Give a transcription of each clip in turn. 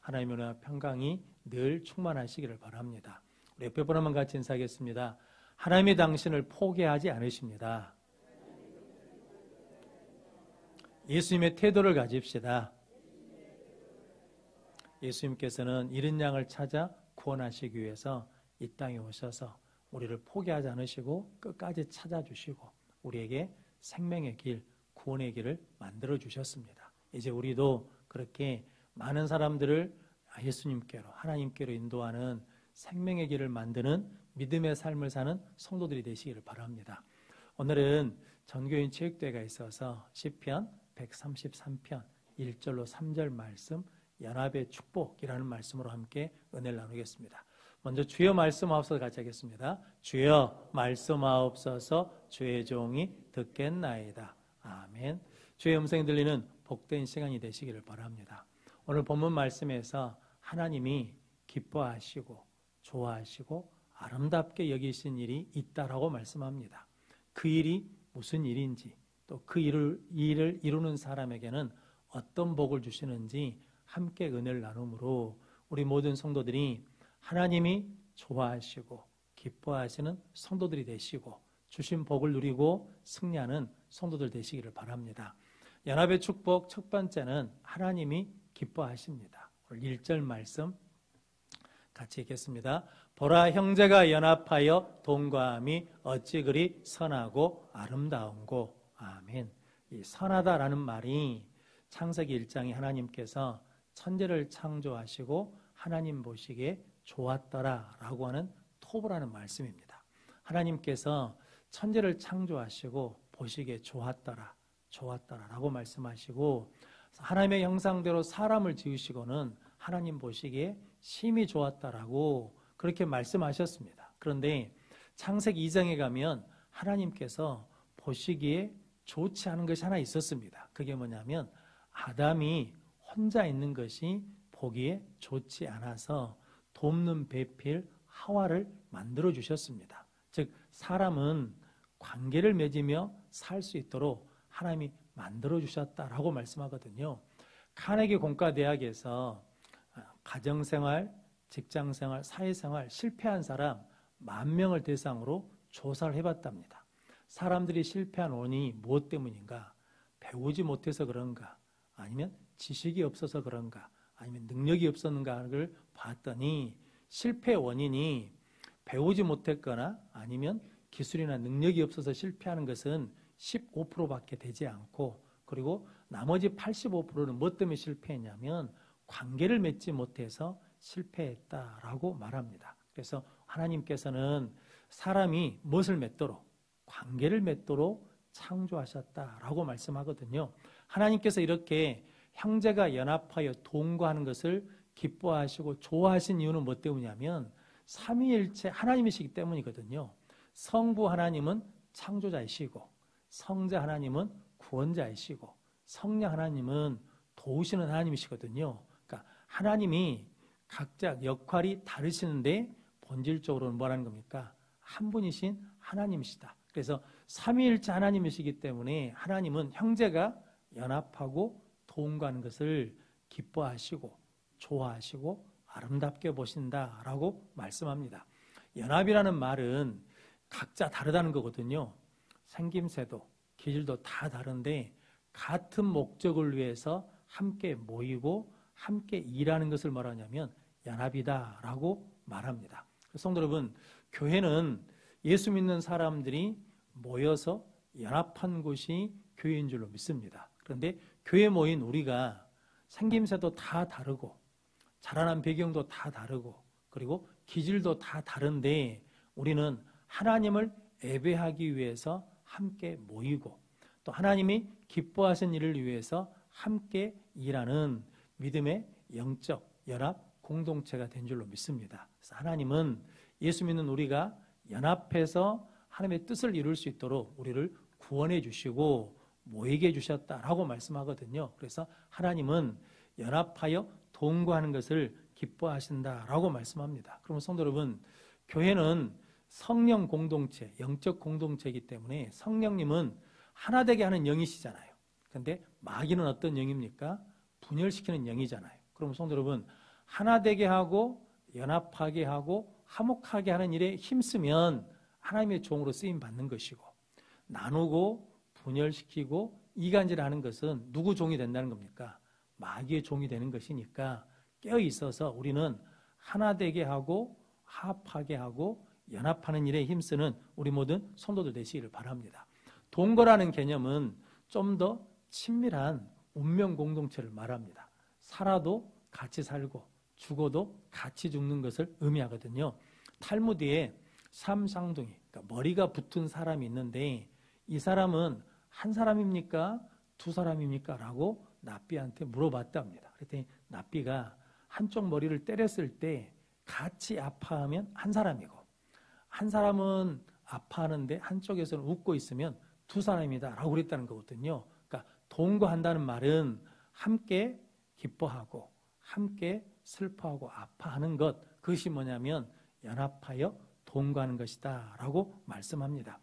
하나님의 은혜와 평강이 늘 충만하시기를 바랍니다. 우리 옆에 분 한번 같이 인사하겠습니다. 하나님이 당신을 포기하지 않으십니다. 예수님의 태도를 가집시다. 예수님께서는 잃은 양을 찾아 구원하시기 위해서 이 땅에 오셔서 우리를 포기하지 않으시고 끝까지 찾아주시고 우리에게 생명의 길, 구원의 길을 만들어 주셨습니다. 이제 우리도 그렇게 많은 사람들을 예수님께로, 하나님께로 인도하는 생명의 길을 만드는 믿음의 삶을 사는 성도들이 되시기를 바랍니다. 오늘은 전교인 체육대회가 있어서 시편 133편 1절로 3절 말씀, 연합의 축복이라는 말씀으로 함께 은혜를 나누겠습니다. 먼저 주여 말씀하옵소서 같이 하겠습니다. 주여 말씀하옵소서 주의 종이 듣겠나이다. 아멘. 주의 음성이 들리는 복된 시간이 되시기를 바랍니다. 오늘 본문 말씀에서 하나님이 기뻐하시고 좋아하시고 아름답게 여기신 일이 있다라고 말씀합니다. 그 일이 무슨 일인지 또 그 일을 이루는 사람에게는 어떤 복을 주시는지 함께 은혜를 나눔으로 우리 모든 성도들이 하나님이 좋아하시고 기뻐하시는 성도들이 되시고 주신 복을 누리고 승리하는 성도들 되시기를 바랍니다. 연합의 축복 첫 번째는 하나님이 기뻐하십니다. 오늘 1절 말씀 같이 읽겠습니다. 보라 형제가 연합하여 동거함이 어찌 그리 선하고 아름다운고. 아멘. 이 선하다라는 말이 창세기 1장에 하나님께서 천지를 창조하시고 하나님 보시기에 좋았더라라고 하는 토부라는 말씀입니다. 하나님께서 천지를 창조하시고 보시기에 좋았더라라고 말씀하시고 하나님의 형상대로 사람을 지으시고는 하나님 보시기에 심히 좋았다라고 그렇게 말씀하셨습니다. 그런데 창세기 2장에 가면 하나님께서 보시기에 좋지 않은 것이 하나 있었습니다. 그게 뭐냐면 아담이 혼자 있는 것이 보기에 좋지 않아서 돕는 배필 하와를 만들어 주셨습니다. 즉 사람은 관계를 맺으며 살 수 있도록 하나님이 만들어 주셨다라고 말씀하거든요. 카네기 공과대학에서 가정생활, 직장생활, 사회생활 실패한 사람 10,000명을 대상으로 조사를 해봤답니다. 사람들이 실패한 원인이 무엇 때문인가? 배우지 못해서 그런가? 아니면 지식이 없어서 그런가? 아니면 능력이 없었는가를 봤더니 실패 원인이 배우지 못했거나 아니면 기술이나 능력이 없어서 실패하는 것은 15%밖에 되지 않고 그리고 나머지 85%는 무엇 때문에 실패했냐면 관계를 맺지 못해서 실패했다라고 말합니다. 그래서 하나님께서는 사람이 무엇을 맺도록 관계를 맺도록 창조하셨다라고 말씀하거든요. 하나님께서 이렇게 형제가 연합하여 동거하는 것을 기뻐하시고 좋아하신 이유는 무엇 때문이냐면 삼위일체 하나님이시기 때문이거든요. 성부 하나님은 창조자이시고 성자 하나님은 구원자이시고 성령 하나님은 도우시는 하나님이시거든요. 그러니까 하나님이 각자 역할이 다르시는데 본질적으로는 뭐라는 겁니까? 한 분이신 하나님이시다. 그래서 삼위일체 하나님이시기 때문에 하나님은 형제가 연합하고 동거하는 것을 기뻐하시고 좋아하시고 아름답게 보신다라고 말씀합니다. 연합이라는 말은 각자 다르다는 거거든요. 생김새도 기질도 다 다른데 같은 목적을 위해서 함께 모이고 함께 일하는 것을 말하냐면 연합이다라고 말합니다. 성도 여러분, 교회는 예수 믿는 사람들이 모여서 연합한 곳이 교회인 줄로 믿습니다. 그런데 교회에 모인 우리가 생김새도 다 다르고 자라난 배경도 다 다르고 그리고 기질도 다 다른데 우리는 하나님을 예배하기 위해서 함께 모이고 또 하나님이 기뻐하신 일을 위해서 함께 일하는 믿음의 영적 연합 공동체가 된 줄로 믿습니다. 그래서 하나님은 예수 믿는 우리가 연합해서 하나님의 뜻을 이룰 수 있도록 우리를 구원해 주시고 모이게 해주셨다라고 말씀하거든요. 그래서 하나님은 연합하여 동거하는 것을 기뻐하신다라고 말씀합니다. 그러면 성도 여러분, 교회는 성령 공동체, 영적 공동체이기 때문에 성령님은 하나 되게 하는 영이시잖아요. 그런데 마귀는 어떤 영입니까? 분열시키는 영이잖아요. 그럼 성도 여러분, 하나 되게 하고 연합하게 하고 화목하게 하는 일에 힘쓰면 하나님의 종으로 쓰임 받는 것이고, 나누고 분열시키고 이간질하는 것은 누구 종이 된다는 겁니까? 마귀의 종이 되는 것이니까 깨어 있어서 우리는 하나 되게 하고 화합하게 하고 연합하는 일에 힘쓰는 우리 모든 성도들 되시기를 바랍니다. 동거라는 개념은 좀 더 친밀한 운명 공동체를 말합니다. 살아도 같이 살고 죽어도 같이 죽는 것을 의미하거든요. 탈무드에 삼쌍둥이, 그러니까 머리가 붙은 사람이 있는데 이 사람은 한 사람입니까? 두 사람입니까? 라고 납비한테 물어봤답니다. 그랬더니 납비가 한쪽 머리를 때렸을 때 같이 아파하면 한 사람이고, 한 사람은 아파하는데 한쪽에서는 웃고 있으면 두 사람이다 라고 그랬다는 거거든요. 그러니까 동거한다는 말은 함께 기뻐하고 함께 슬퍼하고 아파하는 것, 그것이 뭐냐면 연합하여 동거하는 것이다 라고 말씀합니다.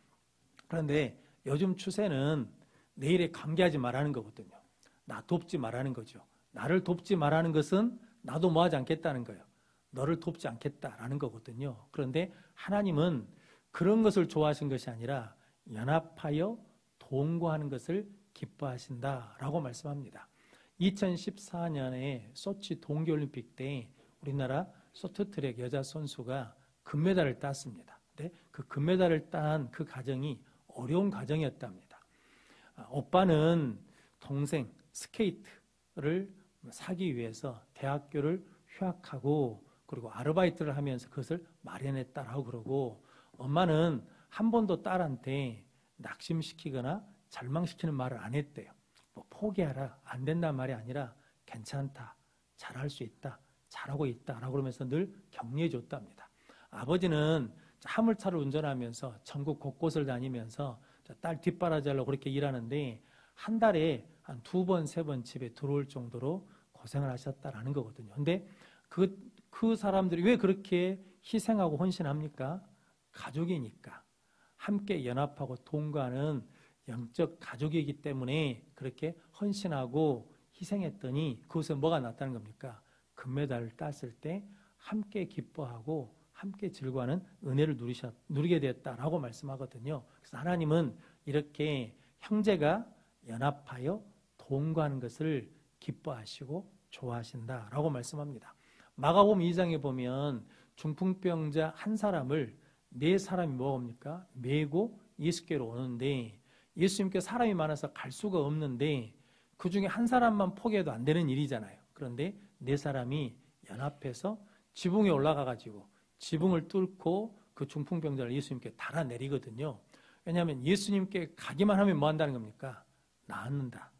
그런데 요즘 추세는 내일에 관계하지 말라는 거거든요. 나 돕지 말라는 거죠. 나를 돕지 말라는 것은 나도 뭐 하지 않겠다는 거예요. 너를 돕지 않겠다라는 거거든요. 그런데 하나님은 그런 것을 좋아하신 것이 아니라 연합하여 동거하는 것을 기뻐하신다라고 말씀합니다. 2014년에 소치 동계올림픽 때 우리나라 쇼트트랙 여자 선수가 금메달을 땄습니다. 근데 그 금메달을 딴 그 과정이 어려운 과정이었답니다. 오빠는 동생 스케이트를 사기 위해서 대학교를 휴학하고 그리고 아르바이트를 하면서 그것을 마련했다라고 그러고, 엄마는 한 번도 딸한테 낙심시키거나 절망시키는 말을 안 했대요. 뭐 포기하라, 안 된다는 말이 아니라 괜찮다, 잘할 수 있다, 잘하고 있다 라고 그러면서 늘 격려해 줬답니다. 아버지는 화물차를 운전하면서 전국 곳곳을 다니면서 딸 뒷바라지 하려고 그렇게 일하는데 한 달에 한 2번, 3번 집에 들어올 정도로 고생을 하셨다라는 거거든요. 근데 그 사람들이 왜 그렇게 희생하고 헌신합니까? 가족이니까. 함께 연합하고 동거하는 영적 가족이기 때문에 그렇게 헌신하고 희생했더니 그것에 뭐가 났다는 겁니까? 금메달을 땄을 때 함께 기뻐하고 함께 즐거워하는 은혜를 누리게 되었다라고 말씀하거든요. 그래서 하나님은 이렇게 형제가 연합하여 동거하는 것을 기뻐하시고 좋아하신다라고 말씀합니다. 마가복음 2장에 보면 중풍병자 한 사람을 4사람이 뭐합니까? 메고 예수께로 오는데 예수님께 사람이 많아서 갈 수가 없는데 그 중에 한 사람만 포기해도 안 되는 일이잖아요. 그런데 4사람이 연합해서 지붕에 올라가가지고 지붕을 뚫고 그 중풍병자를 예수님께 달아내리거든요. 왜냐하면 예수님께 가기만 하면 뭐 한다는 겁니까? 나았는다,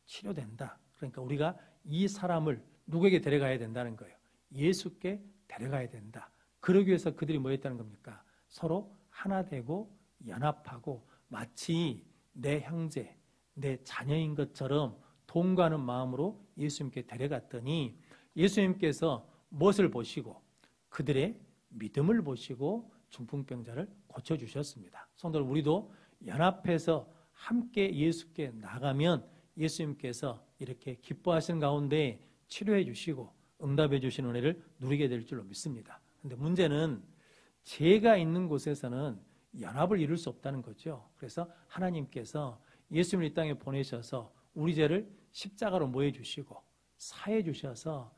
치료된다. 그러니까 우리가 이 사람을 누구에게 데려가야 된다는 거예요. 예수께 데려가야 된다. 그러기 위해서 그들이 뭐 했다는 겁니까? 서로 하나 되고 연합하고 마치 내 형제, 내 자녀인 것처럼 동거하는 마음으로 예수님께 데려갔더니 예수님께서 무엇을 보시고 그들의 믿음을 보시고 중풍병자를 고쳐주셨습니다. 성도들, 우리도 연합해서 함께 예수께 나가면 예수님께서 이렇게 기뻐하시는 가운데 치료해 주시고 응답해 주시는 은혜를 누리게 될 줄로 믿습니다. 그런데 문제는 죄가 있는 곳에서는 연합을 이룰 수 없다는 거죠. 그래서 하나님께서 예수님을 이 땅에 보내셔서 우리 죄를 십자가로 모여 주시고 사해 주셔서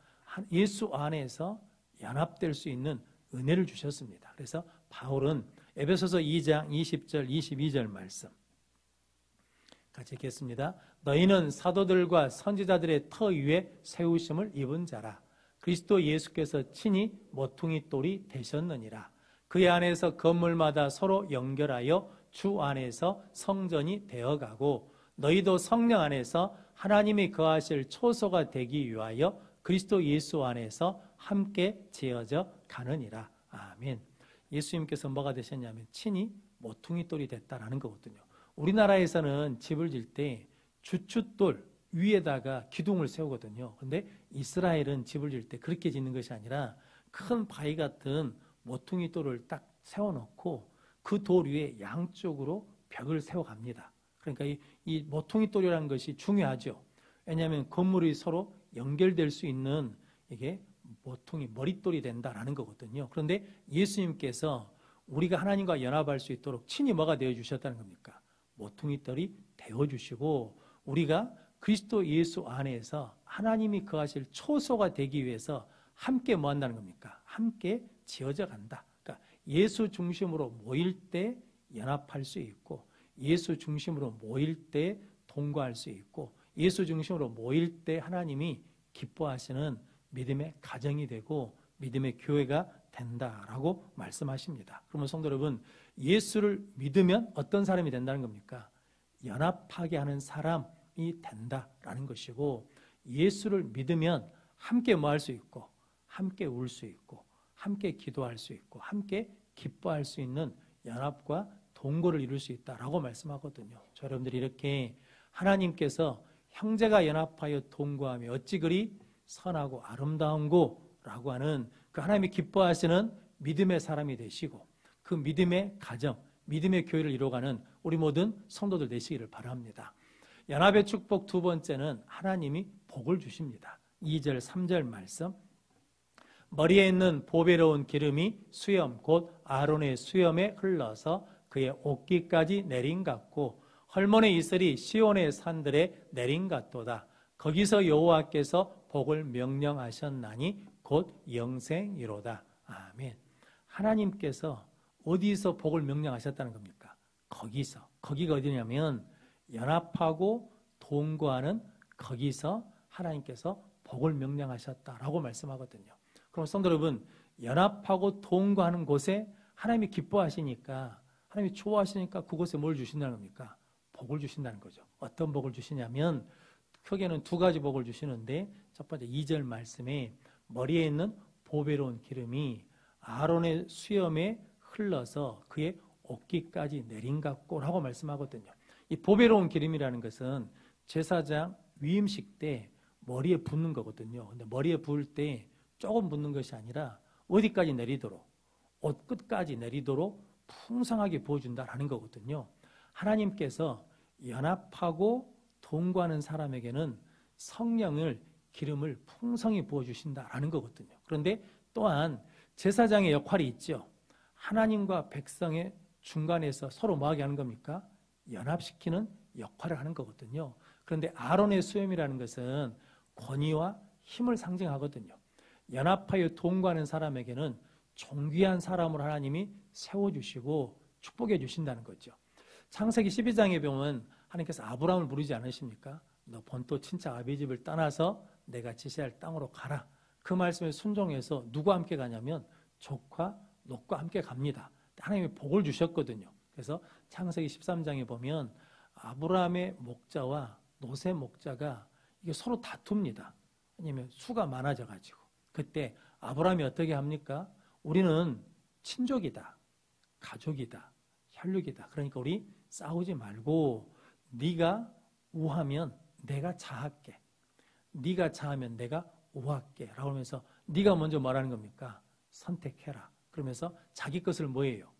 예수 안에서 연합될 수 있는 은혜를 주셨습니다. 그래서 바울은 에베소서 2장 20절 22절 말씀 같이 읽겠습니다. 너희는 사도들과 선지자들의 터 위에 세우심을 입은 자라. 그리스도 예수께서 친히 모퉁이 돌이 되셨느니라. 그 안에서 건물마다 서로 연결하여 주 안에서 성전이 되어가고 너희도 성령 안에서 하나님이 거하실 초소가 되기 위하여 그리스도 예수 안에서 함께 지어져 가느니라. 아멘. 예수님께서 뭐가 되셨냐면 친히 모퉁이 돌이 됐다라는 거거든요. 우리나라에서는 집을 질 때 주춧돌 위에다가 기둥을 세우거든요. 그런데 이스라엘은 집을 질 때 그렇게 짓는 것이 아니라 큰 바위 같은 모퉁이 돌을 딱 세워놓고 그 돌 위에 양쪽으로 벽을 세워갑니다. 그러니까 이 모퉁이 돌이라는 것이 중요하죠. 왜냐하면 건물이 서로 연결될 수 있는 이게 모퉁이 머릿돌이 된다라는 거거든요. 그런데 예수님께서 우리가 하나님과 연합할 수 있도록 친히 뭐가 되어주셨다는 겁니까? 모퉁이돌이 되어주시고 우리가 그리스도 예수 안에서 하나님이 거하실 초소가 되기 위해서 함께 뭐 한다는 겁니까? 함께 지어져 간다. 그러니까 예수 중심으로 모일 때 연합할 수 있고 예수 중심으로 모일 때 동거할 수 있고 예수 중심으로 모일 때 하나님이 기뻐하시는 믿음의 가정이 되고 믿음의 교회가 된다라고 말씀하십니다. 그러면 성도 여러분, 예수를 믿으면 어떤 사람이 된다는 겁니까? 연합하게 하는 사람이 된다라는 것이고 예수를 믿으면 함께 뭐 할 수 있고 함께 울 수 있고 함께 기도할 수 있고 함께 기뻐할 수 있는 연합과 동거를 이룰 수 있다라고 말씀하거든요. 저 여러분들이 이렇게 하나님께서 형제가 연합하여 동거하며 어찌 그리 선하고 아름다운고라고 하는 그 하나님이 기뻐하시는 믿음의 사람이 되시고 그 믿음의 가정, 믿음의 교회를 이루어가는 우리 모든 성도들 되시기를 바랍니다. 연합의 축복 두 번째는 하나님이 복을 주십니다. 2절, 3절 말씀. 머리에 있는 보배로운 기름이 수염 곧 아론의 수염에 흘러서 그의 옷깃까지 내린 같고 헐몬의 이슬이 시온의 산들에 내린 같도다. 거기서 여호와께서 복을 명령하셨나니 곧 영생이로다. 아멘. 하나님께서 어디서 복을 명령하셨다는 겁니까? 거기서. 거기가 어디냐면 연합하고 동거하는 거기서 하나님께서 복을 명령하셨다라고 말씀하거든요. 그럼 성도 여러분, 연합하고 동거하는 곳에 하나님이 기뻐하시니까 하나님이 좋아하시니까 그곳에 뭘 주신다는 겁니까? 복을 주신다는 거죠. 어떤 복을 주시냐면 크게는 두 가지 복을 주시는데 첫 번째 2절 말씀에 머리에 있는 보배로운 기름이 아론의 수염에 흘러서 그의 옷깃까지 내린 같고라고 말씀하거든요. 이 보배로운 기름이라는 것은 제사장 위임식 때 머리에 붓는 거거든요. 근데 머리에 부을 때 조금 붓는 것이 아니라 어디까지 내리도록 옷 끝까지 내리도록 풍성하게 부어준다라는 거거든요. 하나님께서 연합하고 동거하는 사람에게는 성령을 기름을 풍성히 부어주신다라는 거거든요. 그런데 또한 제사장의 역할이 있죠. 하나님과 백성의 중간에서 서로 뭐하게 하는 겁니까? 연합시키는 역할을 하는 거거든요. 그런데 아론의 수염이라는 것은 권위와 힘을 상징하거든요. 연합하여 동거하는 사람에게는 존귀한 사람으로 하나님이 세워주시고 축복해 주신다는 거죠. 창세기 12장에 보면 하나님께서 아브라함을 부르지 않으십니까? 너 본토 친척 아비 집을 떠나서 내가 지시할 땅으로 가라. 그 말씀에 순종해서 누구와 함께 가냐면 조카 롯과 함께 갑니다. 하나님이 복을 주셨거든요. 그래서 창세기 13장에 보면 아브라함의 목자와 롯의 목자가 이게 서로 다툽니다. 왜냐하면 수가 많아져가지고. 그때 아브라함이 어떻게 합니까? 우리는 친족이다, 가족이다, 혈육이다. 그러니까 우리 싸우지 말고 네가 우하면 내가 자할게. 네가 자하면 내가 우할게. 라고 하면서 네가 먼저 말하는 겁니까? 선택해라. 그러면서 자기 것을 뭐예요?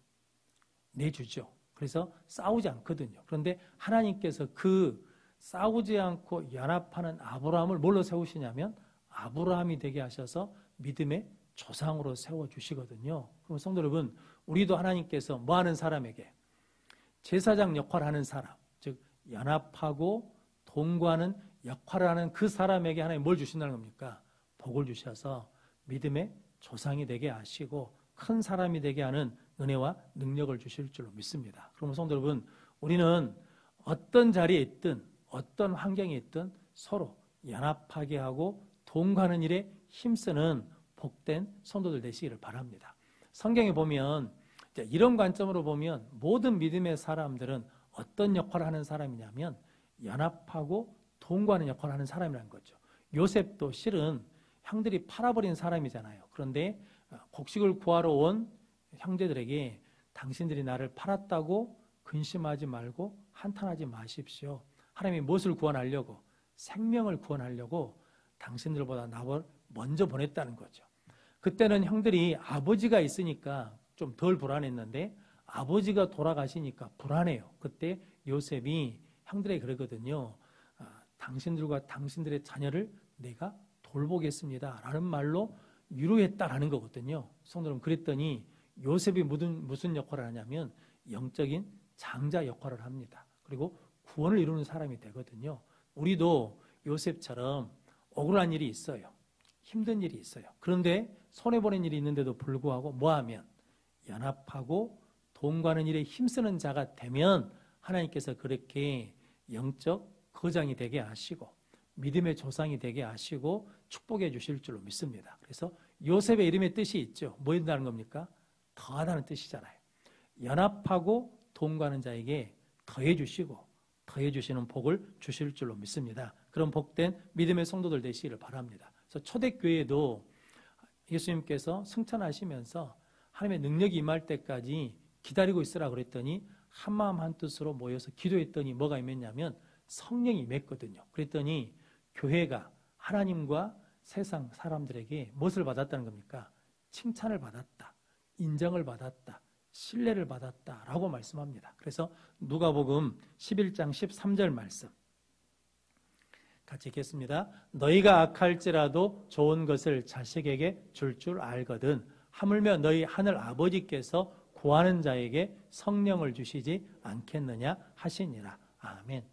내주죠. 그래서 싸우지 않거든요. 그런데 하나님께서 그 싸우지 않고 연합하는 아브라함을 뭘로 세우시냐면 아브라함이 되게 하셔서 믿음의 조상으로 세워주시거든요. 그럼 성도 여러분, 우리도 하나님께서 뭐 하는 사람에게? 제사장 역할을 하는 사람, 즉 연합하고 동거하는 역할을 하는 그 사람에게 하나님 뭘 주신다는 겁니까? 복을 주셔서 믿음의 조상이 되게 하시고 큰 사람이 되게 하는 은혜와 능력을 주실 줄로 믿습니다. 그러면 성도 여러분, 우리는 어떤 자리에 있든 어떤 환경에 있든 서로 연합하게 하고 동거하는 일에 힘쓰는 복된 성도들 되시기를 바랍니다. 성경에 보면 이런 관점으로 보면 모든 믿음의 사람들은 어떤 역할을 하는 사람이냐면 연합하고 동거하는 역할을 하는 사람이라는 거죠. 요셉도 실은 형들이 팔아버린 사람이잖아요. 그런데 곡식을 구하러 온 형제들에게 당신들이 나를 팔았다고 근심하지 말고 한탄하지 마십시오. 하나님이 무엇을 구원하려고? 생명을 구원하려고 당신들보다 나를 먼저 보냈다는 거죠. 그때는 형들이 아버지가 있으니까 좀 덜 불안했는데 아버지가 돌아가시니까 불안해요. 그때 요셉이 형들에게 그러거든요. 당신들과 당신들의 자녀를 내가 돌보겠습니다. 라는 말로 위로했다라는 거거든요. 성도 여러분, 그랬더니 요셉이 무슨 역할을 하냐면 영적인 장자 역할을 합니다. 그리고 구원을 이루는 사람이 되거든요. 우리도 요셉처럼 억울한 일이 있어요. 힘든 일이 있어요. 그런데 손해보는 일이 있는데도 불구하고 뭐하면 연합하고 동거하는 일에 힘쓰는 자가 되면 하나님께서 그렇게 영적 거장이 되게 하시고 믿음의 조상이 되게 하시고 축복해 주실 줄로 믿습니다. 그래서 요셉의 이름의 뜻이 있죠. 뭐 한다는 겁니까? 더하다는 뜻이잖아요. 연합하고 동거하는 자에게 더해 주시고 더해 주시는 복을 주실 줄로 믿습니다. 그런 복된 믿음의 성도들 되시기를 바랍니다. 그래서 초대교회도 예수님께서 승천하시면서 하나님의 능력이 임할 때까지 기다리고 있으라 그랬더니 한마음 한뜻으로 모여서 기도했더니 뭐가 임했냐면 성령이 임했거든요. 그랬더니 교회가 하나님과 세상 사람들에게 무엇을 받았다는 겁니까? 칭찬을 받았다, 인정을 받았다, 신뢰를 받았다라고 말씀합니다. 그래서 누가복음 11장 13절 말씀 같이 읽겠습니다. 너희가 악할지라도 좋은 것을 자식에게 줄 줄 알거든 하물며 너희 하늘 아버지께서 구하는 자에게 성령을 주시지 않겠느냐 하시니라. 아멘.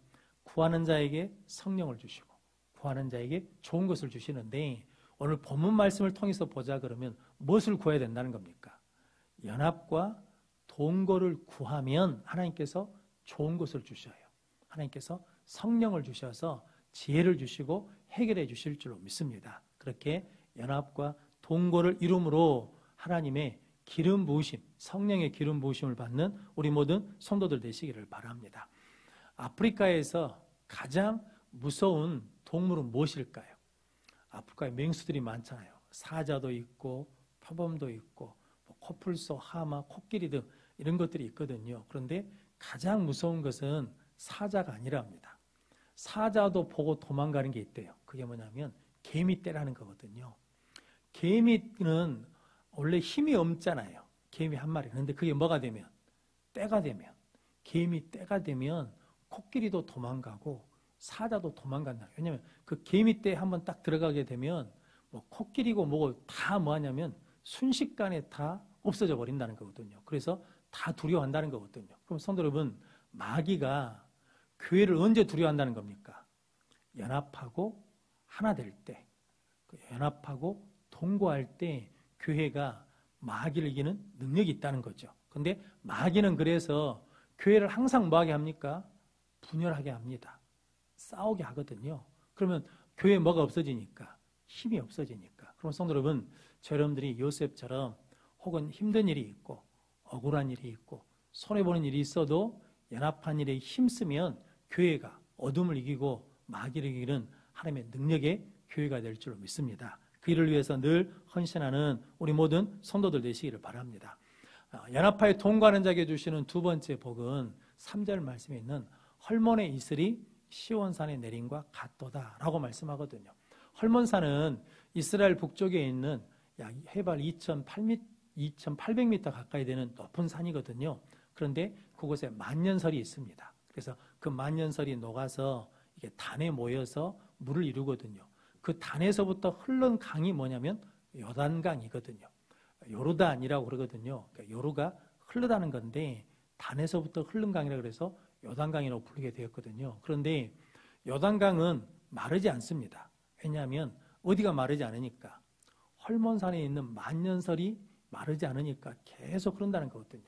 구하는 자에게 성령을 주시고 구하는 자에게 좋은 것을 주시는데 오늘 본문 말씀을 통해서 보자 그러면 무엇을 구해야 된다는 겁니까? 연합과 동거를 구하면 하나님께서 좋은 것을 주셔요. 하나님께서 성령을 주셔서 지혜를 주시고 해결해 주실 줄로 믿습니다. 그렇게 연합과 동거를 이룸으로 하나님의 기름 부으심, 성령의 기름 부으심을 받는 우리 모든 성도들 되시기를 바랍니다. 아프리카에서 가장 무서운 동물은 무엇일까요? 아프리카에 맹수들이 많잖아요. 사자도 있고 표범도 있고 코뿔소, 하마, 코끼리 등 이런 것들이 있거든요. 그런데 가장 무서운 것은 사자가 아니랍니다. 사자도 보고 도망가는 게 있대요. 그게 뭐냐면 개미떼라는 거거든요. 개미는 원래 힘이 없잖아요. 개미 한 마리. 그런데 그게 뭐가 되면? 때가 되면, 개미 때가 되면 코끼리도 도망가고 사자도 도망간다. 왜냐하면 그 개미떼에 한번 딱 들어가게 되면 뭐 코끼리고 뭐고 다 뭐하냐면 순식간에 다 없어져 버린다는 거거든요. 그래서 다 두려워한다는 거거든요. 그럼 성도 여러분, 마귀가 교회를 언제 두려워한다는 겁니까? 연합하고 하나 될 때, 연합하고 동거할 때 교회가 마귀를 이기는 능력이 있다는 거죠. 그런데 마귀는 그래서 교회를 항상 뭐하게 합니까? 분열하게 합니다. 싸우게 하거든요. 그러면 교회에 뭐가 없어지니까? 힘이 없어지니까. 그럼 성도 여러분, 저 여러분들이 요셉처럼 혹은 힘든 일이 있고 억울한 일이 있고 손해보는 일이 있어도 연합한 일에 힘쓰면 교회가 어둠을 이기고 마귀를 이기는 하나님의 능력의 교회가 될 줄로 믿습니다. 그 일을 위해서 늘 헌신하는 우리 모든 성도들 되시기를 바랍니다. 연합하여 동거하는 자에게 주시는 두 번째 복은 3절 말씀에 있는 헐몬의 이슬이 시온산에 내림과 같도다라고 말씀하거든요. 헐몬산은 이스라엘 북쪽에 있는 약 해발 2,800m 가까이 되는 높은 산이거든요. 그런데 그곳에 만년설이 있습니다. 그래서 그 만년설이 녹아서 이게 단에 모여서 물을 이루거든요. 그 단에서부터 흐르는 강이 뭐냐면 요단강이거든요. 요르단이라고 그러거든요. 그러니까 요르가 흐르다는 건데 단에서부터 흐르는 강이라 그래서 요단강이라고 부르게 되었거든요. 그런데 요단강은 마르지 않습니다. 왜냐하면 어디가 마르지 않으니까 헐몬산에 있는 만년설이 마르지 않으니까 계속 흐른다는 거거든요.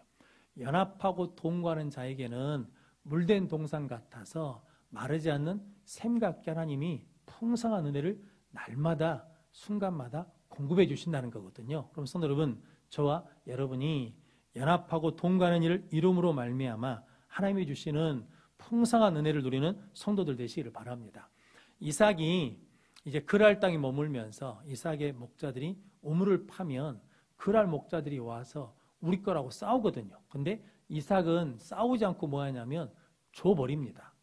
연합하고 동거하는 자에게는 물된 동산 같아서 마르지 않는 샘같게 하나님이 풍성한 은혜를 날마다 순간마다 공급해 주신다는 거거든요. 그럼 성도 여러분, 저와 여러분이 연합하고 동거하는 일을 이룸으로 말미암아 하나님이 주시는 풍성한 은혜를 누리는 성도들 되시기를 바랍니다. 이삭이 이제 그랄 땅에 머물면서 이삭의 목자들이 우물을 파면 그랄 목자들이 와서 우리 거라고 싸우거든요. 근데 이삭은 싸우지 않고 뭐 하냐면 줘버립니다.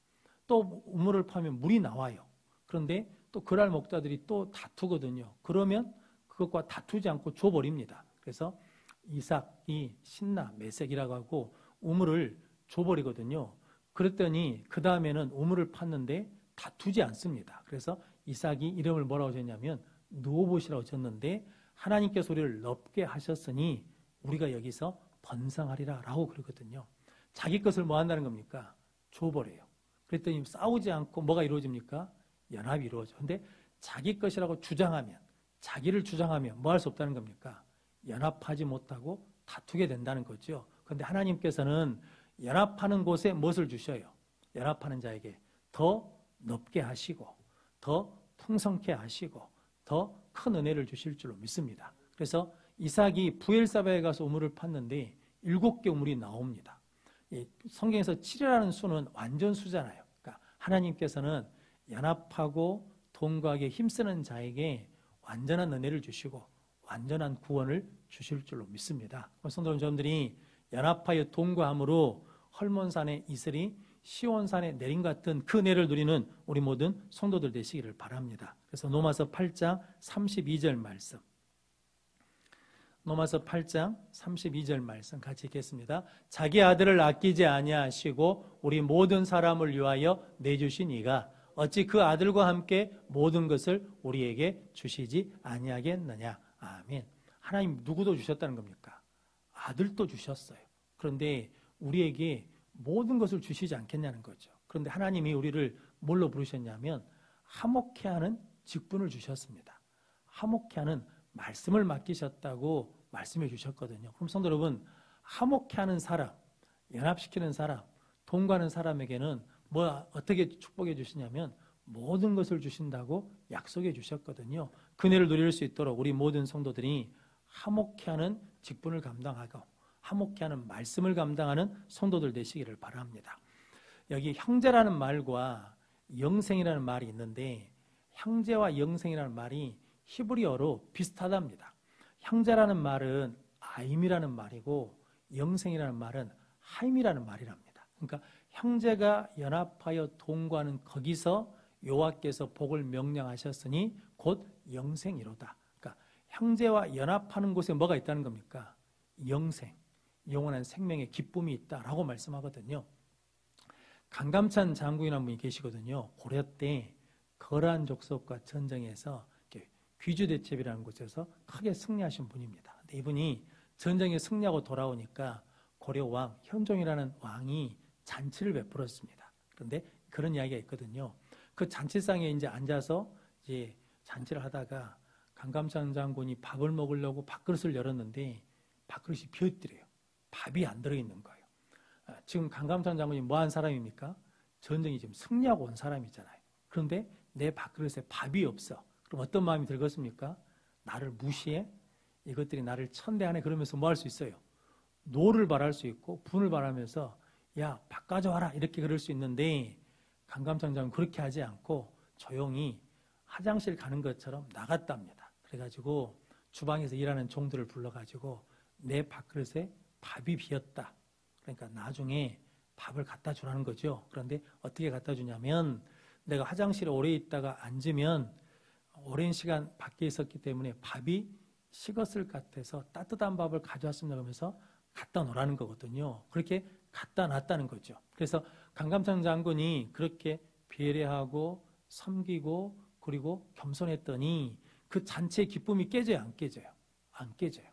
또 우물을 파면 물이 나와요. 그런데 또 그랄 목자들이 또 다투거든요. 그러면 그것과 다투지 않고 줘버립니다. 그래서 이삭이 신나 메색이라고 하고 우물을 줘버리거든요. 그랬더니 그 다음에는 우물을 팠는데 다투지 않습니다. 그래서 이삭이 이름을 뭐라고 졌냐면 느보봇이라고 졌는데 하나님께서 우리를 넓게 하셨으니 우리가 여기서 번성하리라 라고 그러거든요. 자기 것을 뭐 한다는 겁니까? 줘버려요. 그랬더니 싸우지 않고 뭐가 이루어집니까? 연합이 이루어져. 근데 자기 것이라고 주장하면, 자기를 주장하면 뭐 할 수 없다는 겁니까? 연합하지 못하고 다투게 된다는 거죠. 그런데 하나님께서는 연합하는 곳에 무엇을 주셔요? 연합하는 자에게 더 넓게 하시고 더 풍성케 하시고 더 큰 은혜를 주실 줄로 믿습니다. 그래서 이삭이 부엘사바에 가서 우물을 팠는데 7개 우물이 나옵니다. 성경에서 7이라는 수는 완전 수잖아요. 그러니까 하나님께서는 연합하고 동거하게 힘쓰는 자에게 완전한 은혜를 주시고 완전한 구원을 주실 줄로 믿습니다. 성도 여러분들이 연합하여 동거함으로 헐몬산의 이슬이 시온산의 내림 같은 그 은혜를 누리는 우리 모든 성도들 되시기를 바랍니다. 그래서 로마서 8장 32절 말씀, 로마서 8장 32절 말씀 같이 읽겠습니다. 자기 아들을 아끼지 아니하시고 우리 모든 사람을 위하여 내주신 이가 어찌 그 아들과 함께 모든 것을 우리에게 주시지 아니하겠느냐. 아멘. 하나님 누구도 주셨다는 겁니까? 아들도 주셨어요. 그런데 우리에게 모든 것을 주시지 않겠냐는 거죠. 그런데 하나님이 우리를 뭘로 부르셨냐면 화목케 하는 직분을 주셨습니다. 화목케 하는 말씀을 맡기셨다고 말씀해 주셨거든요. 그럼 성도 여러분, 화목케 하는 사람, 연합시키는 사람, 동거하는 사람에게는 어떻게 축복해 주시냐면 모든 것을 주신다고 약속해 주셨거든요. 그 은혜를 누릴 수 있도록 우리 모든 성도들이 화목케 하는 직분을 감당하고 화목케 하는 말씀을 감당하는 성도들 되시기를 바랍니다. 여기 형제라는 말과 영생이라는 말이 있는데 형제와 영생이라는 말이 히브리어로 비슷하답니다. 형제라는 말은 아임이라는 말이고 영생이라는 말은 하임이라는 말이랍니다. 그러니까 형제가 연합하여 동거하는 거기서 여호와께서 복을 명령하셨으니 곧 영생이로다. 그러니까 형제와 연합하는 곳에 뭐가 있다는 겁니까? 영생, 영원한 생명의 기쁨이 있다라고 말씀하거든요. 강감찬 장군이라는 분이 계시거든요. 고려 때 거란 족속과 전쟁에서 귀주대첩이라는 곳에서 크게 승리하신 분입니다. 근데 이분이 전쟁에 승리하고 돌아오니까 고려 왕 현종이라는 왕이 잔치를 베풀었습니다. 그런데 그런 이야기가 있거든요. 그 잔치상에 이제 앉아서 이제 잔치를 하다가 강감찬 장군이 밥을 먹으려고 밥그릇을 열었는데 밥그릇이 비었더래요. 밥이 안 들어있는 거예요. 지금 강감찬 장군이 뭐한 사람입니까? 전쟁이 지금 승리하고 온 사람이잖아요. 그런데 내 밥그릇에 밥이 없어. 그럼 어떤 마음이 들겠습니까? 나를 무시해? 이것들이 나를 천대하네. 그러면서 뭐 할 수 있어요? 노를 발할 수 있고 분을 발하면서 야, 밥 가져와라 이렇게 그럴 수 있는데 강감찬 장군은 그렇게 하지 않고 조용히 화장실 가는 것처럼 나갔답니다. 그래가지고 주방에서 일하는 종들을 불러가지고 내 밥그릇에 밥이 비었다. 그러니까 나중에 밥을 갖다 주라는 거죠. 그런데 어떻게 갖다 주냐면 내가 화장실에 오래 있다가 앉으면 오랜 시간 밖에 있었기 때문에 밥이 식었을 것 같아서 따뜻한 밥을 가져왔습니다 하면서 갖다 놓으라는 거거든요. 그렇게 갖다 놨다는 거죠. 그래서 강감찬 장군이 그렇게 배려하고 섬기고 그리고 겸손했더니 그 잔치의 기쁨이 깨져요? 안 깨져요? 안 깨져요.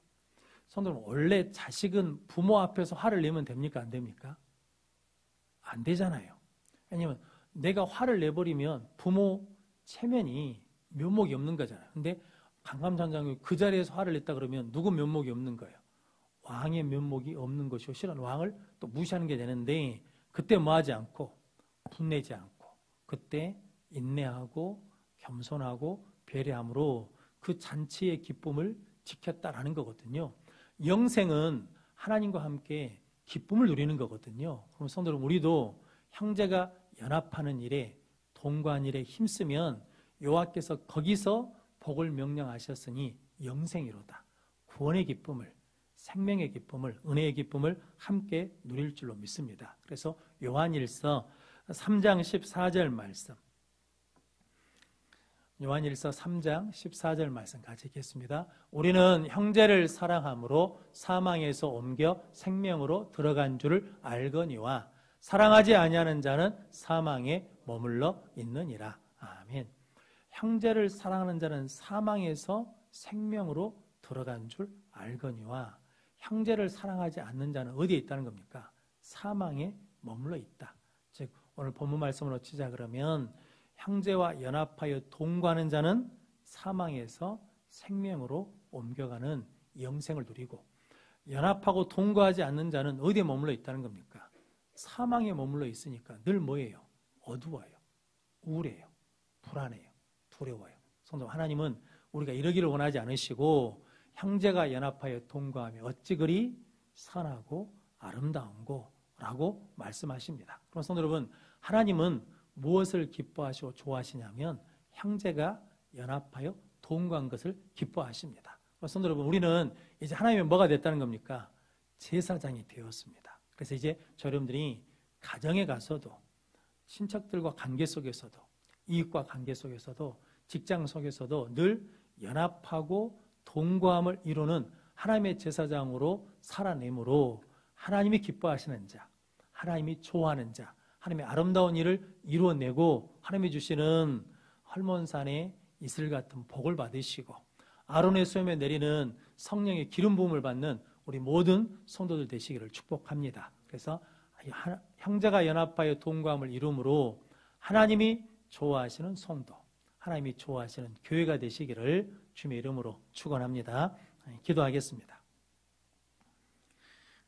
성도는 원래 자식은 부모 앞에서 화를 내면 됩니까? 안 됩니까? 안 되잖아요. 왜냐하면 내가 화를 내버리면 부모 체면이 면목이 없는 거잖아요. 근데 강감찬 장군이 그 자리에서 화를 냈다 그러면 누구 면목이 없는 거예요? 왕의 면목이 없는 것이고 실은 왕을 또 무시하는 게 되는데 그때 뭐 하지 않고 분내지 않고 그때 인내하고 겸손하고 배려함으로 그 잔치의 기쁨을 지켰다라는 거거든요. 영생은 하나님과 함께 기쁨을 누리는 거거든요. 그럼 성도 여러분, 우리도 형제가 연합하는 일에 동거한 일에 힘쓰면 여호와께서 거기서 복을 명령하셨으니 영생이로다. 구원의 기쁨을, 생명의 기쁨을, 은혜의 기쁨을 함께 누릴 줄로 믿습니다. 그래서 요한일서 3장 14절 말씀, 요한일서 3장 14절 말씀 같이 읽겠습니다. 우리는 형제를 사랑함으로 사망에서 옮겨 생명으로 들어간 줄을 알거니와 사랑하지 아니하는 자는 사망에 머물러 있느니라. 아멘. 형제를 사랑하는 자는 사망에서 생명으로 들어간 줄 알거니와 형제를 사랑하지 않는 자는 어디에 있다는 겁니까? 사망에 머물러 있다. 즉 오늘 본문 말씀으로 치자 그러면 형제와 연합하여 동거하는 자는 사망에서 생명으로 옮겨가는 영생을 누리고 연합하고 동거하지 않는 자는 어디에 머물러 있다는 겁니까? 사망에 머물러 있으니까 늘 뭐예요? 어두워요. 우울해요. 불안해요. 두려워요. 성도 하나님은 우리가 이러기를 원하지 않으시고 형제가 연합하여 동거하며 어찌 그리 선하고 아름다운고 라고 말씀하십니다. 그럼 성도 여러분, 하나님은 무엇을 기뻐하시고 좋아하시냐면 형제가 연합하여 동거한 것을 기뻐하십니다. 성도 여러분, 우리는 이제 하나님의 뭐가 됐다는 겁니까? 제사장이 되었습니다. 그래서 이제 저 여러분들이 가정에 가서도 친척들과 관계 속에서도 이웃과 관계 속에서도 직장 속에서도 늘 연합하고 동거함을 이루는 하나님의 제사장으로 살아내므로 하나님이 기뻐하시는 자, 하나님이 좋아하는 자, 하나님의 아름다운 일을 이루어내고 하나님이 주시는 헐몬산의 이슬 같은 복을 받으시고 아론의 수염에 내리는 성령의 기름 부음을 받는 우리 모든 성도들 되시기를 축복합니다. 그래서 형제가 연합하여 동거함을 이루므로 하나님이 좋아하시는 성도, 하나님이 좋아하시는 교회가 되시기를 주님의 이름으로 축원합니다. 기도하겠습니다.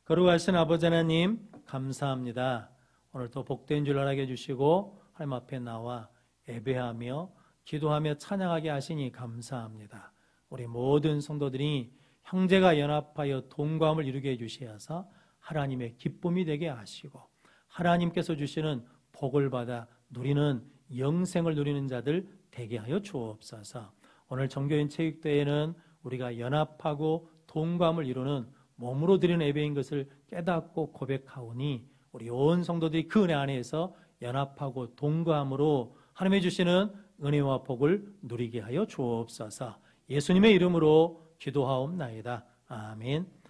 거룩하신 아버지 하나님 감사합니다. 오늘도 복된 줄 알게 해주시고 하나님 앞에 나와 예배하며 기도하며 찬양하게 하시니 감사합니다. 우리 모든 성도들이 형제가 연합하여 동거함을 이루게 해주시어서 하나님의 기쁨이 되게 하시고 하나님께서 주시는 복을 받아 누리는 영생을 누리는 자들 되게 하여 주옵소서. 오늘 정교인 체육대회는 우리가 연합하고 동거함을 이루는 몸으로 드리는 예배인 것을 깨닫고 고백하오니 우리 온 성도들이 그 은혜 안에서 연합하고 동거함으로 하나님이 주시는 은혜와 복을 누리게 하여 주옵소서. 예수님의 이름으로 기도하옵나이다. 아멘.